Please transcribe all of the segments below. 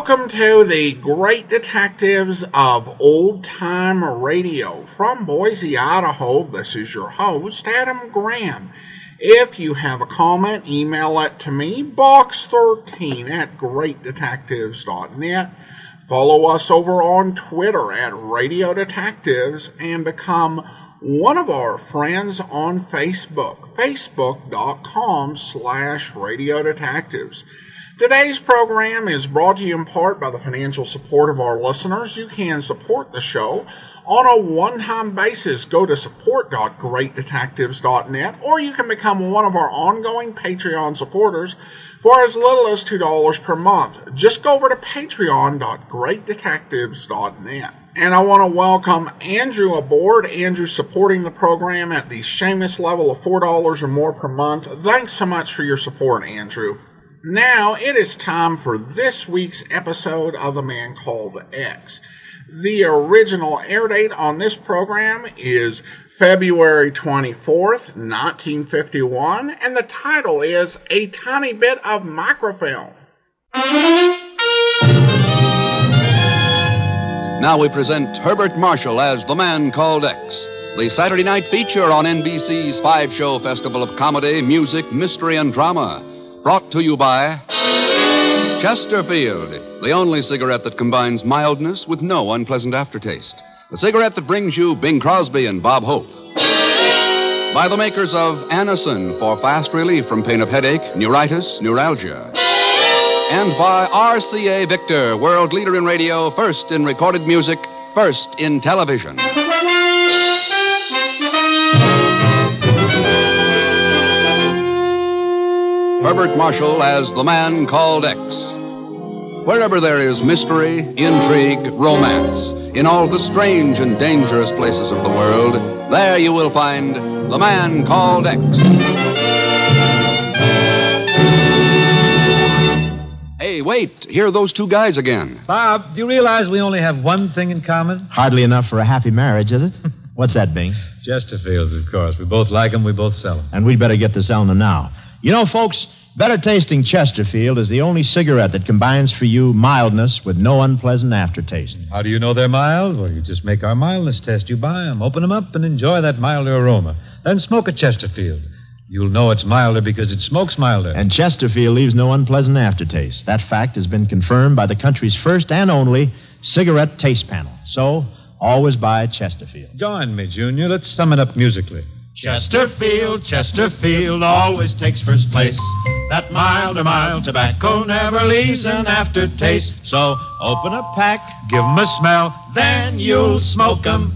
Welcome to the Great Detectives of Old Time Radio. From Boise, Idaho, this is your host, Adam Graham. If you have a comment, email it to me, box13@greatdetectives.net. Follow us over on Twitter at Radio Detectives and become one of our friends on Facebook, facebook.com/Radio Detectives. Today's program is brought to you in part by the financial support of our listeners. You can support the show on a one-time basis. Go to support.greatdetectives.net, or you can become one of our ongoing Patreon supporters for as little as $2 per month. Just go over to patreon.greatdetectives.net. And I want to welcome Andrew aboard. Andrew supporting the program at the shameless level of $4 or more per month. Thanks so much for your support, Andrew. Now, it is time for this week's episode of The Man Called X. The original air date on this program is February 24th, 1951, and the title is A Tiny Bit of Microfilm. Now we present Herbert Marshall as The Man Called X, the Saturday night feature on NBC's five-show festival of comedy, music, mystery, and drama. Brought to you by Chesterfield, the only cigarette that combines mildness with no unpleasant aftertaste. The cigarette that brings you Bing Crosby and Bob Hope. By the makers of Anacin for fast relief from pain of headache, neuritis, neuralgia. And by RCA Victor, world leader in radio, first in recorded music, first in television. Herbert Marshall as The Man Called X. Wherever there is mystery, intrigue, romance, in all the strange and dangerous places of the world, there you will find The Man Called X. Hey, wait, here are those two guys again. Bob, do you realize we only have one thing in common? Hardly enough for a happy marriage, is it? What's that, Bing? Chesterfields, of course. We both like them, we both sell them. And we'd better get to selling them now. You know, folks, better tasting Chesterfield is the only cigarette that combines for you mildness with no unpleasant aftertaste. How do you know they're mild? Well, you just make our mildness test. You buy them, open them up, and enjoy that milder aroma. Then smoke a Chesterfield. You'll know it's milder because it smokes milder. And Chesterfield leaves no unpleasant aftertaste. That fact has been confirmed by the country's first and only cigarette taste panel. So, always buy Chesterfield. Join me, Junior. Let's sum it up musically. Chesterfield, Chesterfield always takes first place. That mild tobacco never leaves an aftertaste. So open a pack, Give 'em a smell. then you'll smoke 'em.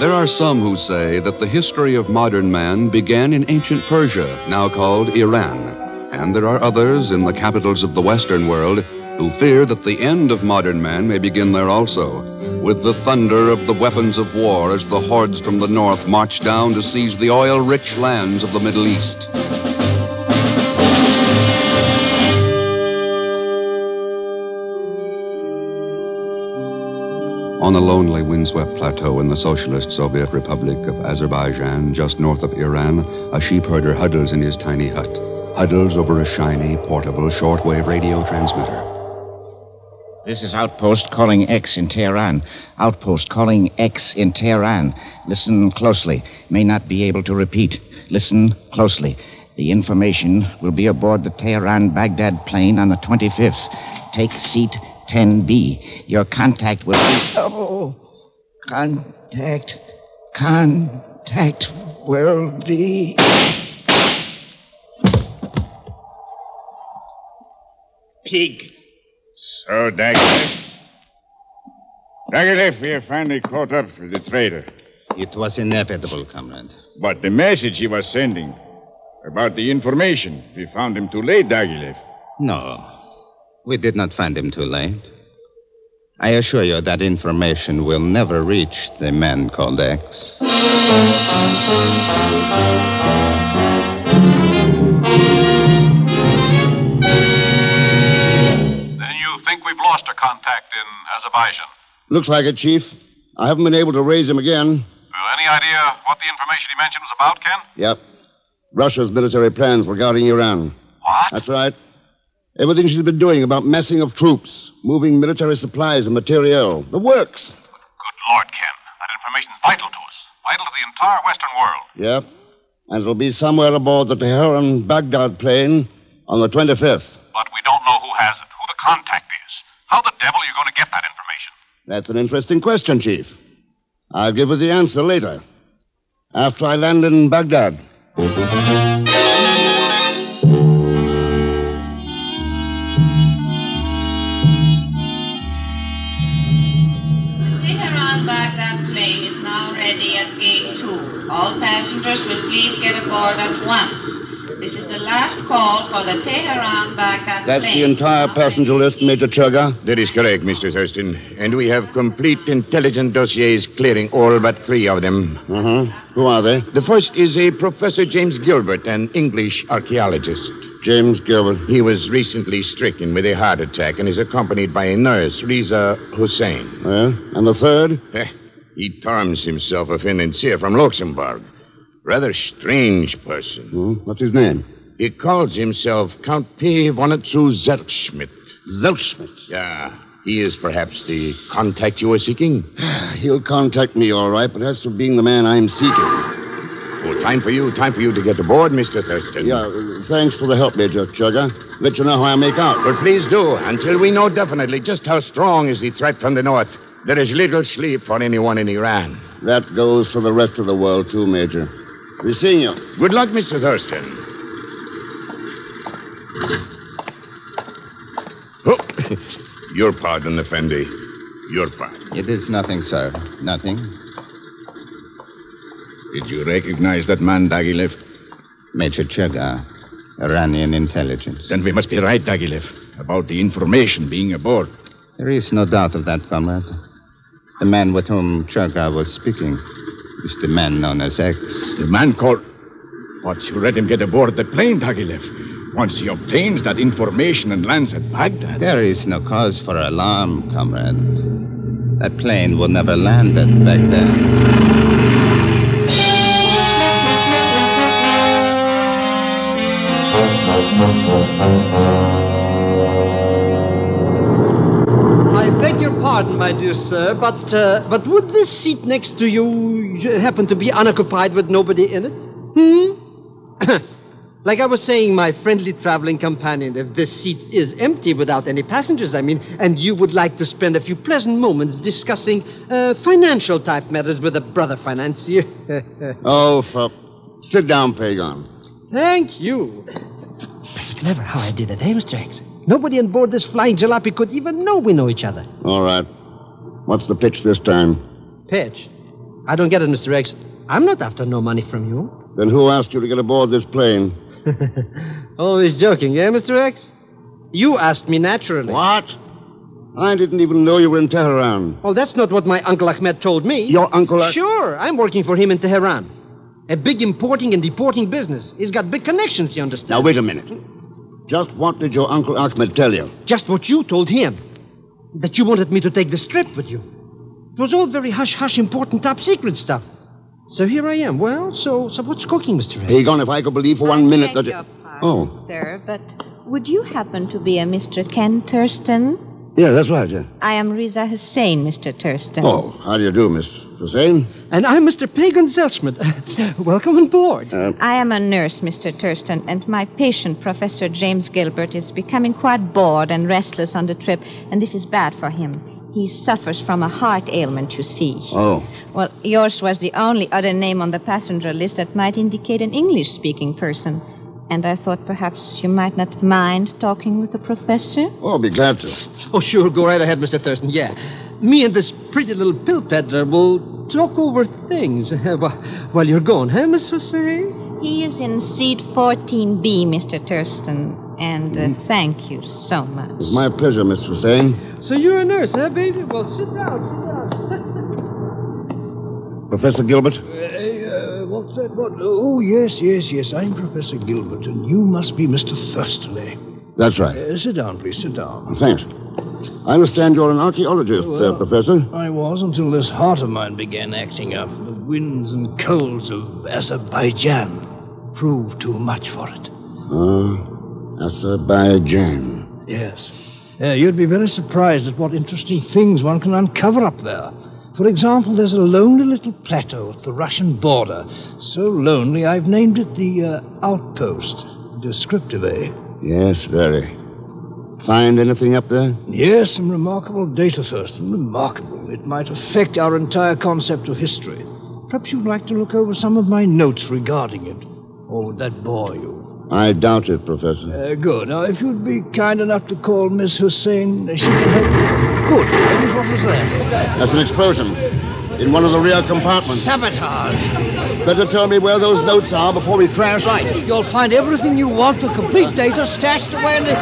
There are some who say that the history of modern man began in ancient Persia, now called Iran. And there are others in the capitals of the Western world who fear that the end of modern man may begin there also, with the thunder of the weapons of war as the hordes from the north march down to seize the oil-rich lands of the Middle East. On a lonely, windswept plateau in the Socialist Soviet Republic of Azerbaijan, just north of Iran, a sheepherder huddles in his tiny hut, huddles over a shiny, portable, shortwave radio transmitter. This is Outpost calling X in Tehran. Outpost calling X in Tehran. Listen closely. May not be able to repeat. Listen closely. The information will be aboard the Tehran-Baghdad plane on the 25th. Take seat 10B. Your contact will be... Oh, contact will be... Pig. So, Daggett, we have finally caught up with the traitor. It was inevitable, comrade. But the message he was sending about the information, we found him too late, Dagilev. No, we did not find him too late. I assure you that information will never reach the man called X. Then you think we've in Azerbaijan. Looks like it, Chief. I haven't been able to raise him again. Any idea what the information he mentioned was about, Ken? Yep. Russia's military plans regarding Iran. What? That's right. Everything she's been doing about massing of troops, moving military supplies and materiel. The works. Good Lord, Ken. That information is vital to us. Vital to the entire Western world. Yep. And it'll be somewhere aboard the Tehran-Baghdad plane on the 25th. But we don't know who has it, who the contact is. How the devil are you going to get that information? That's an interesting question, Chief. I'll give you the answer later. After I land in Baghdad. Tehran-Baghdad plane is now ready at gate 2. All passengers will please get aboard at once. This is the last call for the Tehran-Baghdad plane. That's the entire passenger list, Major Chugga? That is correct, Mr. Thurston. And we have complete intelligence dossiers clearing all but 3 of them. Uh-huh. Who are they? The first is a Professor James Gilbert, an English archaeologist. James Gilbert. He was recently stricken with a heart attack and is accompanied by a nurse, Riza Hussein. Well, and the third? He terms himself a financier from Luxembourg. Rather strange person. What's his name? He calls himself Count P. Vonatsu Zelschmidt. Zelschmidt? Yeah. He is perhaps the contact you were seeking? He'll contact me, all right, but as for being the man I'm seeking... Oh, time for you to get aboard, Mr. Thurston. Yeah, thanks for the help, Major Chugga. Let you know how I make out. But please do, until we know definitely just how strong is the threat from the north. There is little sleep for anyone in Iran. That goes for the rest of the world, too, Major. We're seeing you. Good luck, Mr. Thurston. Oh, your pardon, Effendi. Your pardon. It is nothing, sir. Nothing. Did you recognize that man, Dagilev? Major Chugga, Iranian intelligence. Then we must be right, Dagilev, about the information being aboard. There is no doubt of that, comrade. The man with whom Chugga was speaking is the man known as X. The man called... Once you let him get aboard the plane, Dagilev. Once he obtains that information and lands at Baghdad... There is no cause for alarm, comrade. That plane will never land at Baghdad. I beg your pardon, my dear sir, but would this seat next to you happen to be unoccupied with nobody in it? Like I was saying, my friendly traveling companion, if this seat is empty without any passengers, and you would like to spend a few pleasant moments discussing financial type matters with a brother financier. Sit down, Pagan. Thank you. Very clever how I did it, eh, Mr. X? Nobody on board this flying jalopy could even know we know each other. All right. What's the pitch this time? Pitch? I don't get it, Mr. X. I'm not after no money from you. Then who asked you to get aboard this plane? Always joking, eh, Mr. X? You asked me naturally. What? I didn't even know you were in Tehran. Well, that's not what my Uncle Ahmed told me. Your Uncle Ahmed? Sure, I'm working for him in Tehran. A big importing and deporting business. He's got big connections, you understand? Now, wait a minute. Just what did your Uncle Ahmed tell you? Just what you told him. That you wanted me to take this trip with you. It was all very hush-hush, important, top-secret stuff. So here I am. Well, so what's cooking, Mr. Ray? Hagon, if I could believe for 1 minute that... Your pardon, sir, but would you happen to be a Mr. Ken Thurston? Yeah, that's right, yeah. I am Riza Hussein, Mr. Thurston. Oh, how do you do, Miss Hussein? And I'm Mr. Pagan Zelschmidt. Welcome on board. I am a nurse, Mr. Thurston, and my patient, Professor James Gilbert, is becoming quite bored and restless on the trip, and this is bad for him. He suffers from a heart ailment, you see. Oh. Well, yours was the only other name on the passenger list that might indicate an English-speaking person. And I thought perhaps you might not mind talking with the professor. Oh, I'll be glad to. Oh, sure. Go right ahead, Mr. Thurston. Yeah. Me and this pretty little pill peddler will talk over things while you're gone, huh, Miss Hussein? He is in seat 14B, Mr. Thurston. And thank you so much. It's my pleasure, Miss Hussein. So you're a nurse, huh, baby? Well, sit down. Professor Gilbert? What's that? What? Oh, yes. I'm Professor Gilbert, and you must be Mr. Thurston, eh? That's right. Sit down, please. Sit down. Thanks. I understand you're an archaeologist, Professor. I was until this heart of mine began acting up. The winds and colds of Azerbaijan proved too much for it. Azerbaijan. Yes. You'd be very surprised at what interesting things one can uncover up there. For example, there's a lonely little plateau at the Russian border. So lonely, I've named it the Outpost. Descriptive, eh? Yes, very. Find anything up there? Yes, some remarkable data, Thurston. Remarkable. It might affect our entire concept of history. Perhaps you'd like to look over some of my notes regarding it. Or would that bore you? I doubt it, Professor. Good. Now, if you'd be kind enough to call Miss Hussein, she can help. Good. And what was that? That's an explosion. In one of the rear compartments. Sabotage. Better tell me where those notes are before we crash. Right. You'll find everything you want for complete data stashed away in the...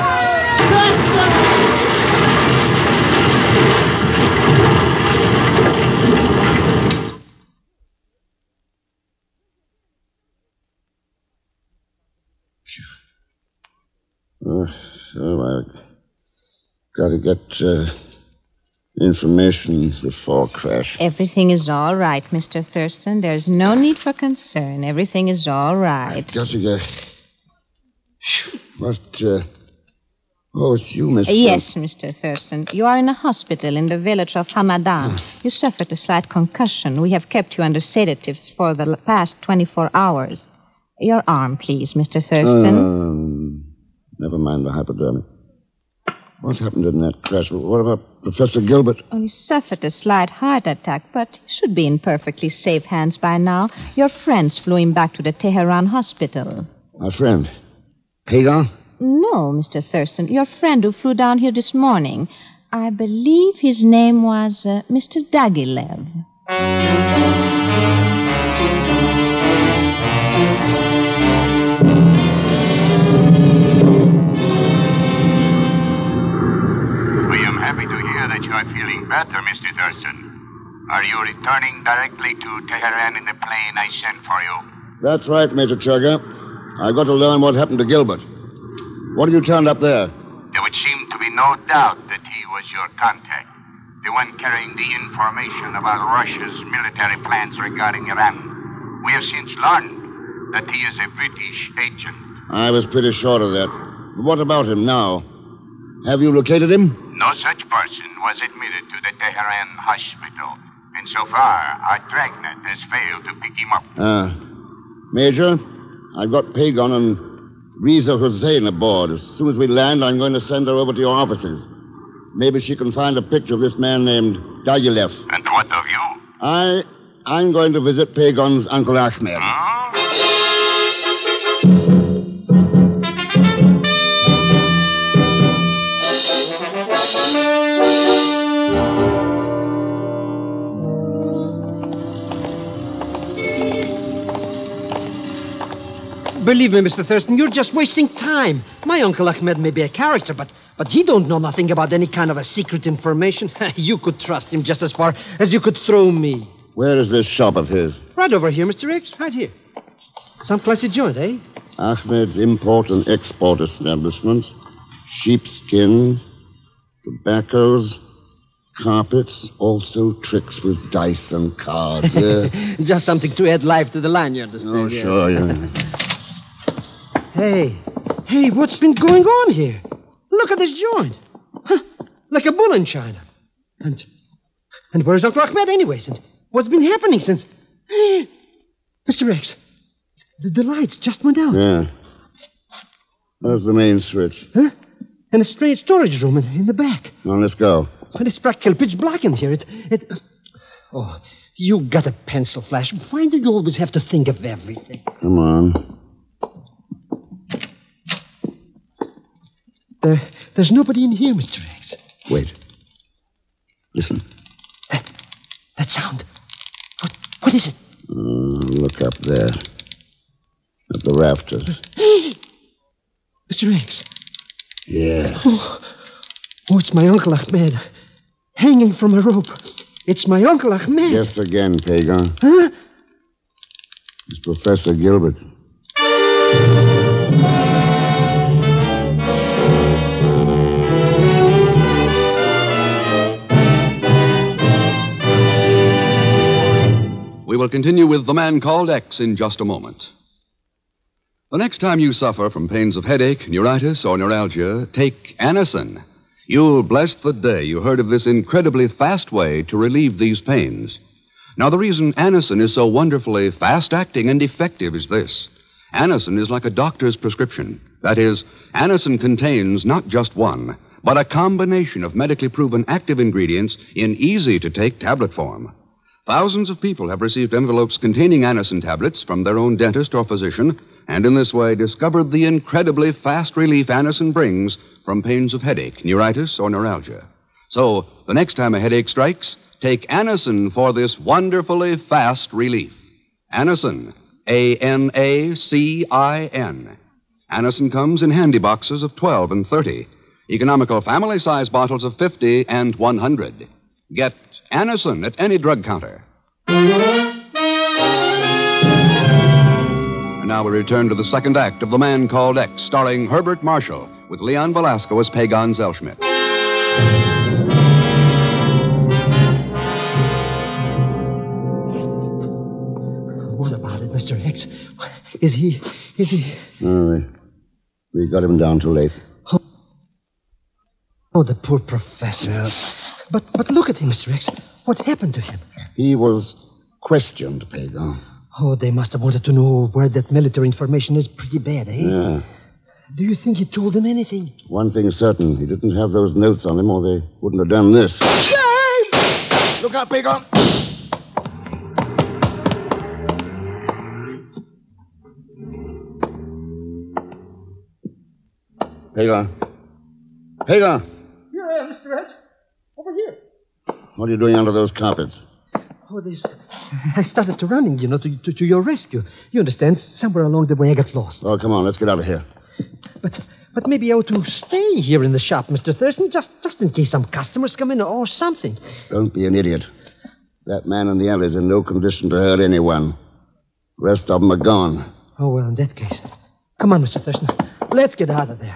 So I've got to get information before crash. Everything is all right, Mr. Thurston. There's no need for concern. Everything is all right. Got to get... What, Oh, it's you, Miss... Yes, Mr. Thurston. You are in a hospital in the village of Hamadan. You suffered a slight concussion. We have kept you under sedatives for the past 24 hours. Your arm, please, Mr. Thurston. Never mind the hypodermic. What happened in that crash? What about Professor Gilbert? Oh, he suffered a slight heart attack, but he should be in perfectly safe hands by now. Your friends flew him back to the Tehran hospital. My friend? Pagan? No, Mr. Thurston. Your friend who flew down here this morning. I believe his name was Mr. Dagilev. I am happy to hear that you are feeling better, Mr. Thurston. Are you returning directly to Tehran in the plane I sent for you? That's right, Major Chugger. I've got to learn what happened to Gilbert. What have you turned up there? There would seem to be no doubt that he was your contact. The one carrying the information about Russia's military plans regarding Iran. We have since learned that he is a British agent. I was pretty sure of that. What about him now? Have you located him? No such person was admitted to the Tehran hospital. And so far, our dragnet has failed to pick him up. Major, I've got Pagan and Riza Hussein aboard. As soon as we land, I'm going to send her over to your offices. Maybe she can find a picture of this man named Dagilev. And what of you? I'm going to visit Pagan's Uncle Ahmed. Believe me, Mr. Thurston, you're just wasting time. My Uncle Ahmed may be a character, but he don't know nothing about any kind of a secret information. You could trust him just as far as you could throw me. Where is this shop of his? Right over here, Mr. X. Right here. Some classy joint, eh? Ahmed's import and export establishment. Sheepskins, tobaccos, carpets, also tricks with dice and cards. Just something to add life to the line, you understand? Oh, sure, yeah. Hey, what's been going on here? Look at this joint. Huh, like a bull in China. And where's Uncle Ahmed anyways? And what's been happening since... Mr. X, the lights just went out. Yeah. There's the main switch. Huh? And a strange storage room in the back. Now, let's go. But it's practically pitch black in here. Oh, you got a pencil flash. Why do you always have to think of everything? Come on. There's nobody in here, Mr. X. Wait. Listen. That sound. What is it? Look up there. At the rafters. Mr. X. Yeah. Oh, it's my Uncle Ahmed. Hanging from a rope. It's my Uncle Ahmed. Guess again, Pagan. Huh? It's Professor Gilbert. We'll continue with The Man Called X in just a moment. The next time you suffer from pains of headache, neuritis, or neuralgia, take Anacin. You'll bless the day you heard of this incredibly fast way to relieve these pains. Now, the reason Anacin is so wonderfully fast-acting and effective is this. Anacin is like a doctor's prescription. That is, Anacin contains not just one, but a combination of medically proven active ingredients in easy-to-take tablet form. Thousands of people have received envelopes containing Anacin tablets from their own dentist or physician, and in this way discovered the incredibly fast relief Anacin brings from pains of headache, neuritis, or neuralgia. So, the next time a headache strikes, take Anacin for this wonderfully fast relief. Anacin, A-N-A-C-I-N. Anacin comes in handy boxes of 12 and 30, economical family-size bottles of 50 and 100. Get Anacin at any drug counter. And now we return to the second act of The Man Called X, starring Herbert Marshall, with Leon Velasco as Pagon Zellschmidt. What about it, Mr. X? Is he... Oh, we got him down too late. Oh, the poor professor. But look at him, Mr. X. What happened to him? He was questioned, Pagon. Oh, they must have wanted to know where that military information is pretty bad, eh? Yeah. Do you think he told them anything? One thing's certain. He didn't have those notes on him, or they wouldn't have done this. Look out, Pagon! Pagon. Pagon! Here, Mr. X. Over here. What are you doing under those carpets? Oh, I started to running, to your rescue. You understand? Somewhere along the way I got lost. Oh, come on, let's get out of here. But maybe I ought to stay here in the shop, Mr. Thurston, just in case some customers come in or something. Don't be an idiot. That man in the alley's in no condition to hurt anyone. The rest of them are gone. Oh, well, in that case. Come on, Mr. Thurston. Let's get out of there.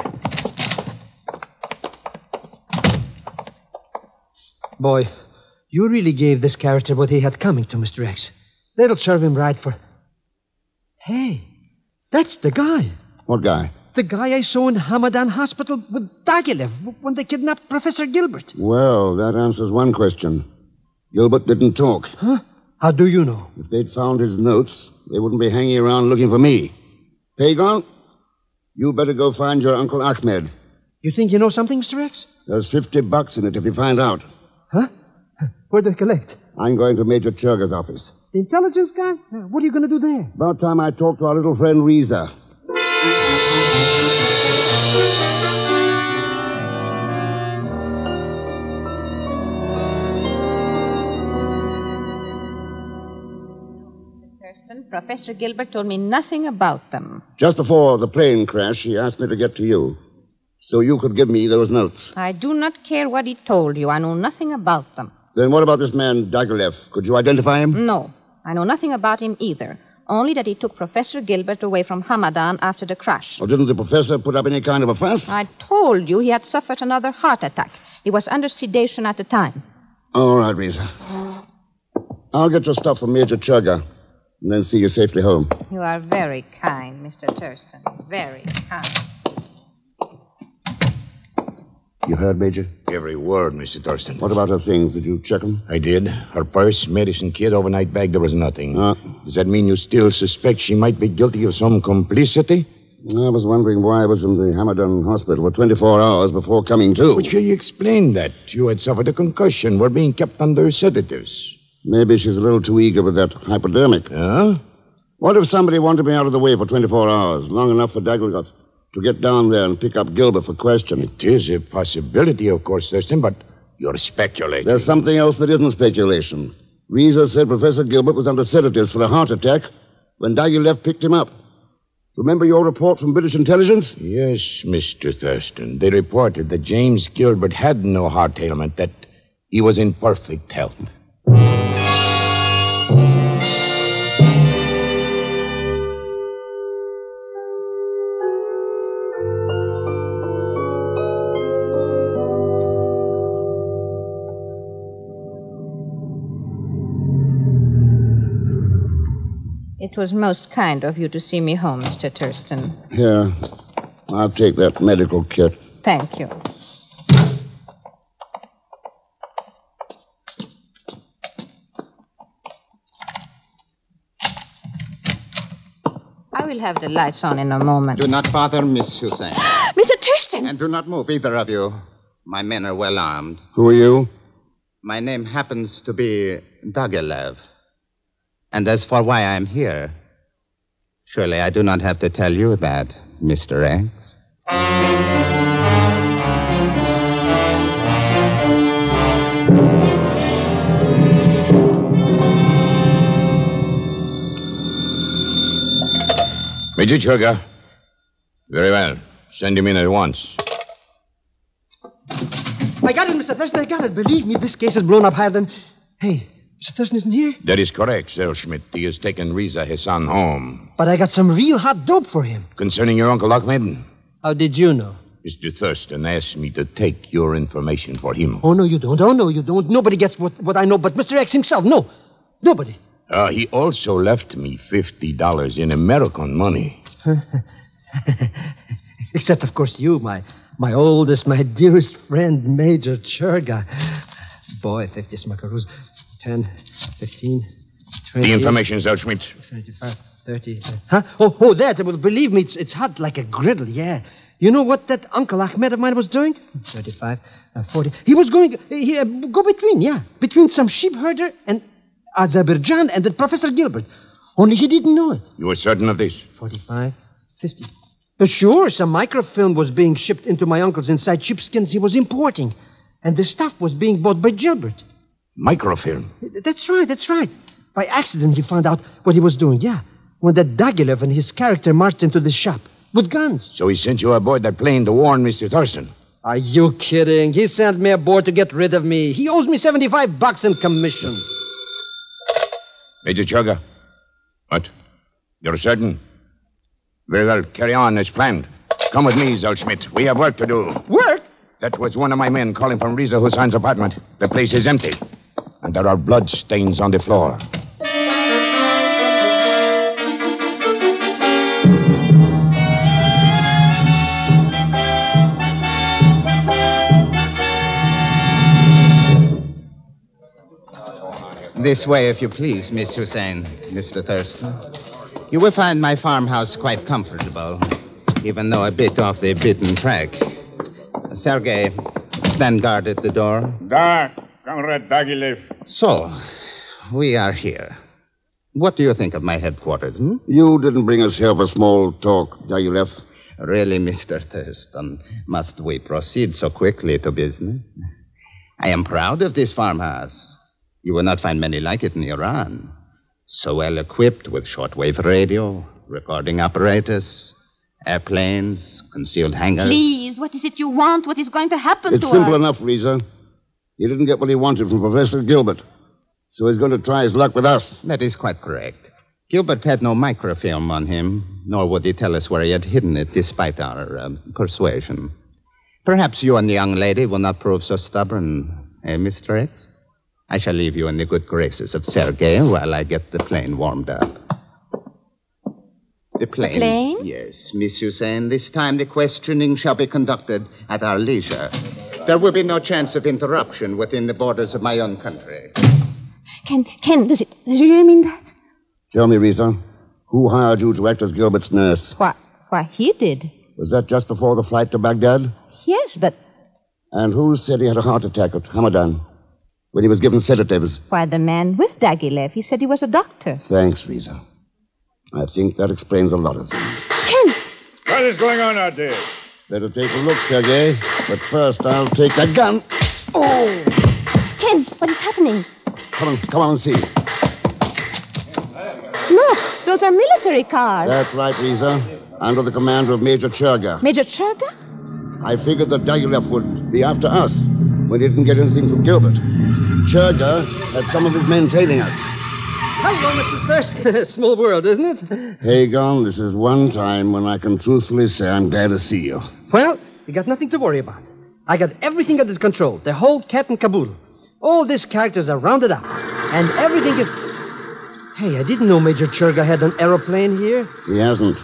Boy, you really gave this character what he had coming to, Mr. X. That'll serve him right for... Hey, that's the guy. What guy? The guy I saw in Hamadan Hospital with Diaghilev when they kidnapped Professor Gilbert. Well, that answers one question. Gilbert didn't talk. Huh? How do you know? If they'd found his notes, they wouldn't be hanging around looking for me. Pagon, you better go find your Uncle Ahmed. You think you know something, Mr. X? There's $50 in it if you find out. Huh? Where'd they collect? I'm going to Major Churga's office. The intelligence guy? What are you going to do there? About time I talked to our little friend Reza. Professor Gilbert told me nothing about them. Just before the plane crash, he asked me to get to you, so you could give me those notes. I do not care what he told you. I know nothing about them. Then what about this man, Diaghilev? Could you identify him? No, I know nothing about him either. Only that he took Professor Gilbert away from Hamadan after the crash. Well, didn't the professor put up any kind of a fuss? I told you he had suffered another heart attack. He was under sedation at the time. All right, Reza. I'll get your stuff from Major Churga and then see you safely home. You are very kind, Mr. Thurston. Very kind. You heard, Major? Every word, Mr. Thurston. What about her things? Did you check them? I did. Her purse, medicine kit, overnight bag, there was nothing. Does that mean you still suspect she might be guilty of some complicity? I was wondering why I was in the Hamadan hospital for 24 hours before coming to. But you explained that. You had suffered a concussion, were being kept under sedatives. Maybe she's a little too eager with that hypodermic. Huh? What if somebody wanted me out of the way for 24 hours, long enough for Diaghilev to get down there and pick up Gilbert for questioning? It is a possibility, of course, Thurston, but you're speculating. There's something else that isn't speculation. Reza said Professor Gilbert was under sedatives for a heart attack when Diaghilev picked him up. Remember your report from British intelligence? Yes, Mr. Thurston. They reported that James Gilbert had no heart ailment, that he was in perfect health. It was most kind of you to see me home, Mr. Thurston. Here, I'll take that medical kit. Thank you. I will have the lights on in a moment. Do not bother, Miss Suzanne. Mr. Thurston! And do not move, either of you. My men are well armed. Who are you? My name happens to be Dagilev. And as for why I'm here, surely I do not have to tell you that, Mr. X. Major Churga. Very well. Send him in at once. I got it, Mr. Thurston. I got it. Believe me, this case has blown up higher than... Hey, Mr. Thurston isn't here? That is correct, Sir Schmidt. He has taken Riza, his son, home. But I got some real hot dope for him. Concerning your Uncle Ahmed? How did you know? Mr. Thurston asked me to take your information for him. Oh, no, you don't. Oh, no, you don't. Nobody gets what I know but Mr. X himself. No, nobody. He also left me $50 in American money. Except, of course, you, my oldest, my dearest friend, Major Churga. Boy, 50 smackaroos. 10, 15, 20... The information, Sir Schmidt. 25, 30... Huh? Oh, that. Well, believe me, it's hot like a griddle, yeah. You know what that Uncle Ahmed of mine was doing? 35, 40... He was going... Between some sheep herder and Azerbaijan and then Professor Gilbert. Only he didn't know it. You are certain of this? 45, 50... Sure, some microfilm was being shipped into my uncle's inside sheepskins he was importing. And the stuff was being bought by Gilbert. Microfilm? That's right. By accident, he found out what he was doing, yeah. When that Dagilev and his character marched into the shop with guns. So he sent you aboard that plane to warn Mr. Thurston? Are you kidding? He sent me aboard to get rid of me. He owes me $75 in commission. Major Churga. What? You're certain? Very well. Carry on as planned. Come with me, Zellschmidt. We have work to do. Work? That was one of my men calling from Riza Hussain's apartment. The place is empty. And there are blood stains on the floor. This way, if you please, Miss Hussain, Mr. Thurston. You will find my farmhouse quite comfortable, even though a bit off the beaten track. Sergei, stand guard at the door. Da, Comrade Dagilev. So, we are here. What do you think of my headquarters, You didn't bring us here for small talk, Dagilev. Really, Mr. Thurston, must we proceed so quickly to business? I am proud of this farmhouse. You will not find many like it in Iran. So well equipped with shortwave radio, recording apparatus, airplanes, concealed hangars. Please, what is it you want? What is going to happen to us? It's simple enough, Riza. He didn't get what he wanted from Professor Gilbert. So he's going to try his luck with us. That is quite correct. Gilbert had no microfilm on him, nor would he tell us where he had hidden it, despite our persuasion. Perhaps you and the young lady will not prove so stubborn, Mr. X? I shall leave you in the good graces of Sergei while I get the plane warmed up. The plane? The plane? Yes, Miss Hussain. This time the questioning shall be conducted at our leisure. There will be no chance of interruption within the borders of my own country. Ken, does it really mean that? Tell me, Riza, who hired you to act as Gilbert's nurse? Why, he did. Was that just before the flight to Baghdad? Yes, but... And who said he had a heart attack at Hamadan when he was given sedatives? Why, the man with Dagilev. He said he was a doctor. Thanks, Riza. I think that explains a lot of things. Ken! What is going on out there? Better take a look, Sergei. But first, I'll take that gun. Oh! Ken, what is happening? Come on and see. Look, those are military cars. That's right, Riza. Under the command of Major Churga. Major Churga? I figured that Dagilev would be after us when he didn't get anything from Gilbert. Churga had some of his men tailing us. Hello, Mr. Thurston. Small world, isn't it? Hagon, this is one time when I can truthfully say I'm glad to see you. Well, you got nothing to worry about. I got everything under control. The whole cat and caboodle. All these characters are rounded up. And everything is... Hey, I didn't know Major Churga had an aeroplane here. He hasn't.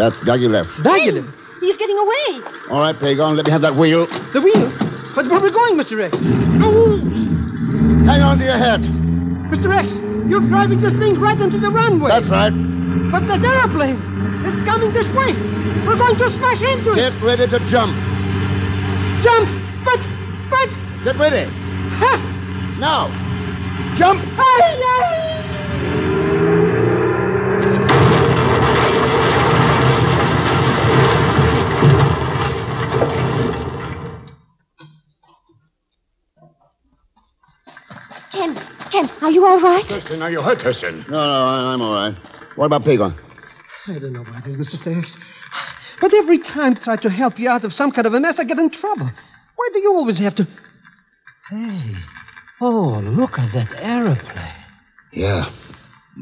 That's Dagilev. Dagilev? He's getting away. All right, Pagon, let me have that wheel. The wheel? But where are we going, Mr. X? Hang on to your hat. Mr. X, you're driving this thing right into the runway. That's right. But that airplane, it's coming this way. We're going to smash into it. Get ready to jump. Jump! But... Get ready. Ha! Now. Jump! Ken, are you all right? Thurston, are you hurt, Thurston? No, I'm all right. What about Pagon? I don't know what it is, Mr. Thanks. But every time I try to help you out of some kind of a mess, I get in trouble. Why do you always have to... Hey. Oh, look at that aeroplane. Yeah.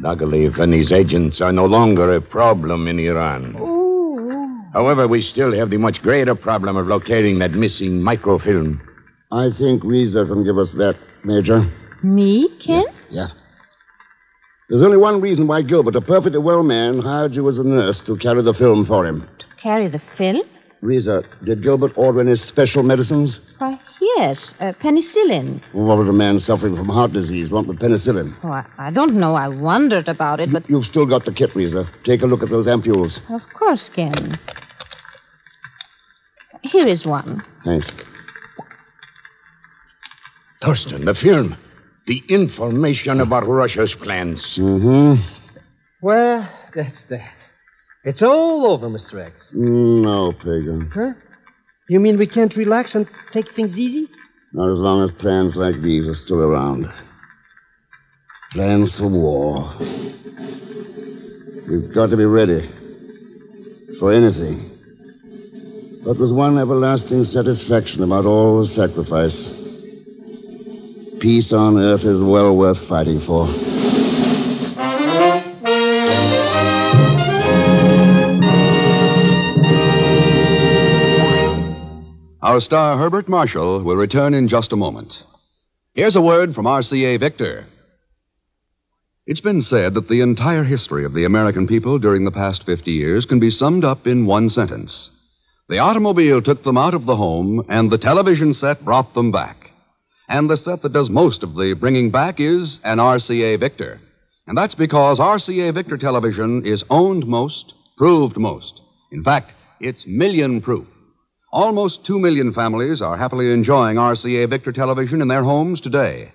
Dagilev and his agents are no longer a problem in Iran. Oh. However, we still have the much greater problem of locating that missing microfilm. I think Reza can give us that, Major. Me, Ken? Yeah. There's only one reason why Gilbert, a perfectly well man, hired you as a nurse to carry the film for him. To carry the film? Reza, did Gilbert order any special medicines? Why, yes, penicillin. What would a man suffering from heart disease want with penicillin? Oh, I don't know. I wondered about it, but... You've still got the kit, Reza. Take a look at those ampules. Of course, Ken. Here is one. Thanks. Thurston, the film. The information about Russia's plans. Mm-hmm. Well, that's that. It's all over, Mr. X. No, Pagan. Huh? You mean we can't relax and take things easy? Not as long as plans like these are still around. Plans for war. We've got to be ready. For anything. But there's one everlasting satisfaction about all the sacrifice. Peace on earth is well worth fighting for. Our star, Herbert Marshall, will return in just a moment. Here's a word from RCA Victor. It's been said that the entire history of the American people during the past 50 years can be summed up in one sentence. The automobile took them out of the home, and the television set brought them back. And the set that does most of the bringing back is an RCA Victor. And that's because RCA Victor television is owned most, proved most. In fact, it's million-proof. Almost 2 million families are happily enjoying RCA Victor television in their homes today.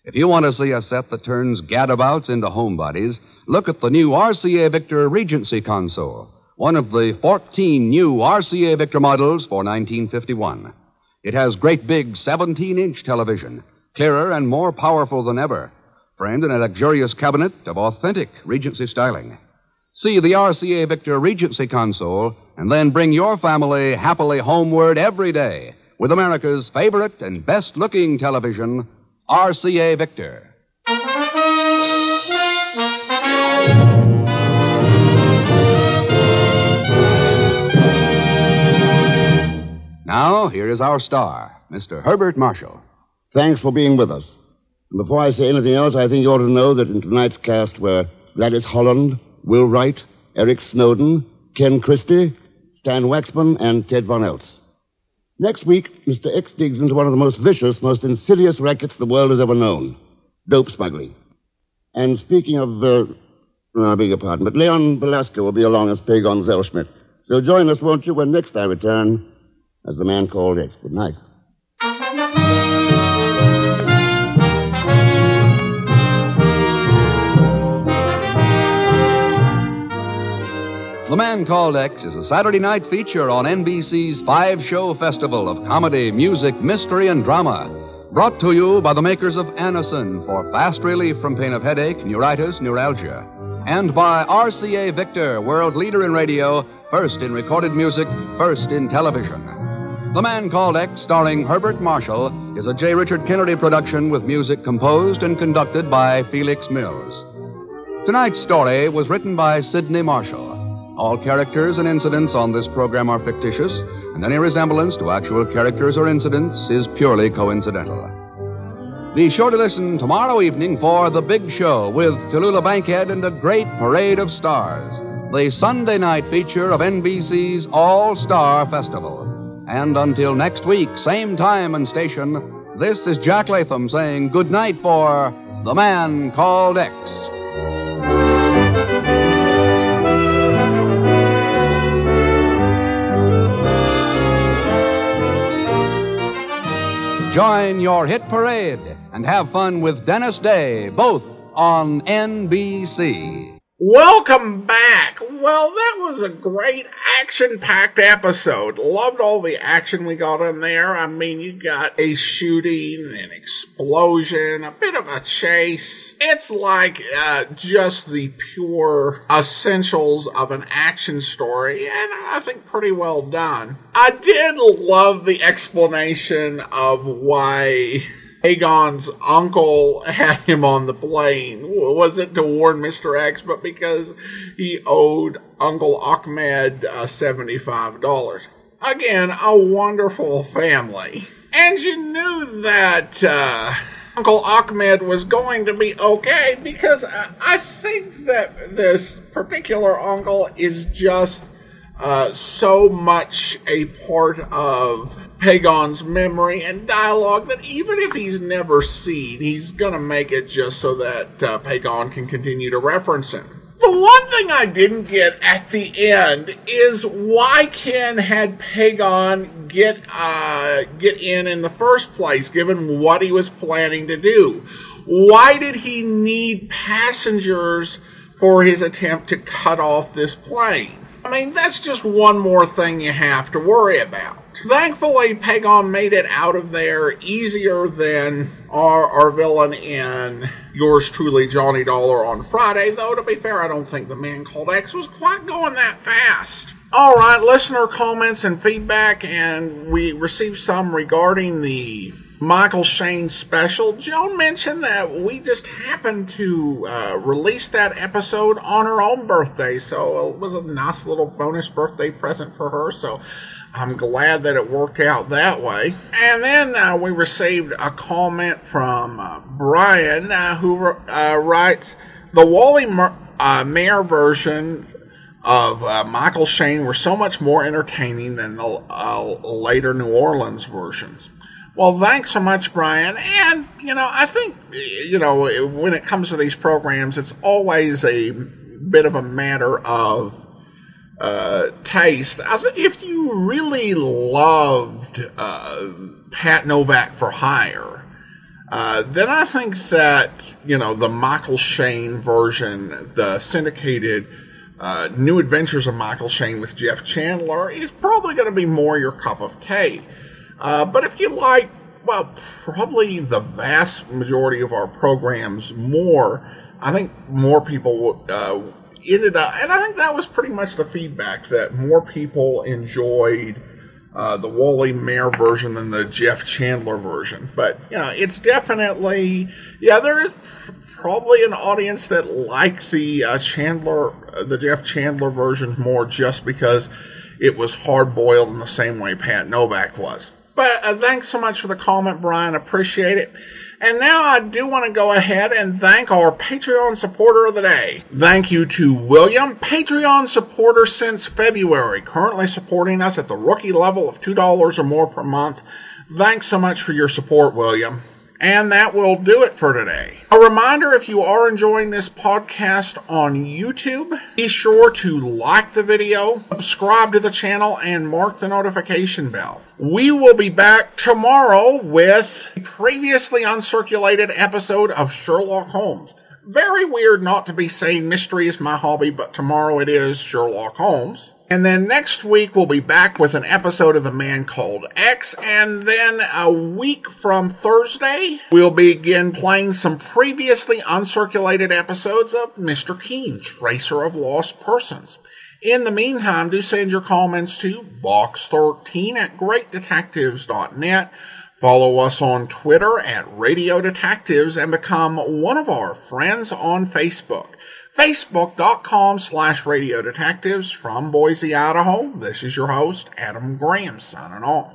If you want to see a set that turns gadabouts into homebodies, look at the new RCA Victor Regency console, one of the 14 new RCA Victor models for 1951. It has great big 17-inch television, clearer and more powerful than ever, framed in a luxurious cabinet of authentic Regency styling. See the RCA Victor Regency console and then bring your family happily homeward every day with America's favorite and best-looking television, RCA Victor. Now, here is our star, Mr. Herbert Marshall. Thanks for being with us. And before I say anything else, I think you ought to know that in tonight's cast were Gladys Holland, Will Wright, Eric Snowden, Ken Christie, Stan Waxman, and Ted Von Eltz. Next week, Mr. X digs into one of the most vicious, most insidious rackets the world has ever known, dope smuggling. And speaking of, I beg your pardon, but Leon Velasco will be along as Pagon Zellschmidt. So join us, won't you, when next I return as the man called X. Good night. The Man Called X is a Saturday night feature on NBC's 5-show festival of comedy, music, mystery, and drama. Brought to you by the makers of Anacin for fast relief from pain of headache, neuritis, neuralgia. And by RCA Victor, world leader in radio, first in recorded music, first in television. The Man Called X, starring Herbert Marshall, is a J. Richard Kennedy production with music composed and conducted by Felix Mills. Tonight's story was written by Sidney Marshall. All characters and incidents on this program are fictitious, and any resemblance to actual characters or incidents is purely coincidental. Be sure to listen tomorrow evening for The Big Show with Tallulah Bankhead and a great parade of stars, the Sunday night feature of NBC's All-Star Festival. And until next week, same time and station, this is Jack Latham saying good night for The Man Called X. Join your hit parade and have fun with Dennis Day, both on NBC. Welcome back. Well, that was a great action-packed episode. Loved all the action we got in there. I mean, you got a shooting, an explosion, a bit of a chase. It's like just the pure essentials of an action story, and I think pretty well done. I did love the explanation of why Pagon's uncle had him on the plane. Was it to warn Mr. X, but because he owed Uncle Ahmed $75. Again, a wonderful family. And you knew that Uncle Ahmed was going to be okay, because I think that this particular uncle is just so much a part of Pagon's memory and dialogue that even if he's never seen, he's going to make it just so that Pagon can continue to reference him. The one thing I didn't get at the end is why Ken had Pagon get in the first place, given what he was planning to do. Why did he need passengers for his attempt to cut off this plane? I mean, that's just one more thing you have to worry about. Thankfully, Pagon made it out of there easier than our villain in Yours Truly, Johnny Dollar on Friday, though, to be fair, I don't think The Man Called X was quite going that fast. All right, listener comments and feedback, and we received some regarding the Michael Shayne special. Joan mentioned that we just happened to release that episode on her own birthday, so it was a nice little bonus birthday present for her, so I'm glad that it worked out that way. And then we received a comment from Brian, who writes, the Wally Mayer versions of Michael Shayne were so much more entertaining than the later New Orleans versions. Well, thanks so much, Brian. And, I think, when it comes to these programs, it's always a bit of a matter of taste. I think if you really loved Pat Novak for Hire, then I think that, the Michael Shayne version, the syndicated New Adventures of Michael Shayne with Jeff Chandler, is probably going to be more your cup of tea. But if you like, well, probably the vast majority of our programs more, I think more people ended up, and I think that was pretty much the feedback, that more people enjoyed the Wally Mayer version than the Jeff Chandler version. But, it's definitely, there is probably an audience that liked the Jeff Chandler version more just because it was hard-boiled in the same way Pat Novak was. But thanks so much for the comment, Brian. Appreciate it. And now I do want to go ahead and thank our Patreon supporter of the day. Thank you to William, Patreon supporter since February, currently supporting us at the rookie level of $2 or more per month. Thanks so much for your support, William. And that will do it for today. A reminder, if you are enjoying this podcast on YouTube, be sure to like the video, subscribe to the channel, and mark the notification bell. We will be back tomorrow with a previously uncirculated episode of Sherlock Holmes. Very weird not to be saying mystery is my hobby, but tomorrow it is Sherlock Holmes. And then next week we'll be back with an episode of The Man Called X. And then a week from Thursday, we'll begin playing some previously uncirculated episodes of Mr. Keen, Tracer of Lost Persons. In the meantime, do send your comments to box13@greatdetectives.net. Follow us on Twitter at Radio Detectives and become one of our friends on Facebook. Facebook.com/Radio Detectives. From Boise, Idaho, this is your host, Adam Graham, signing off.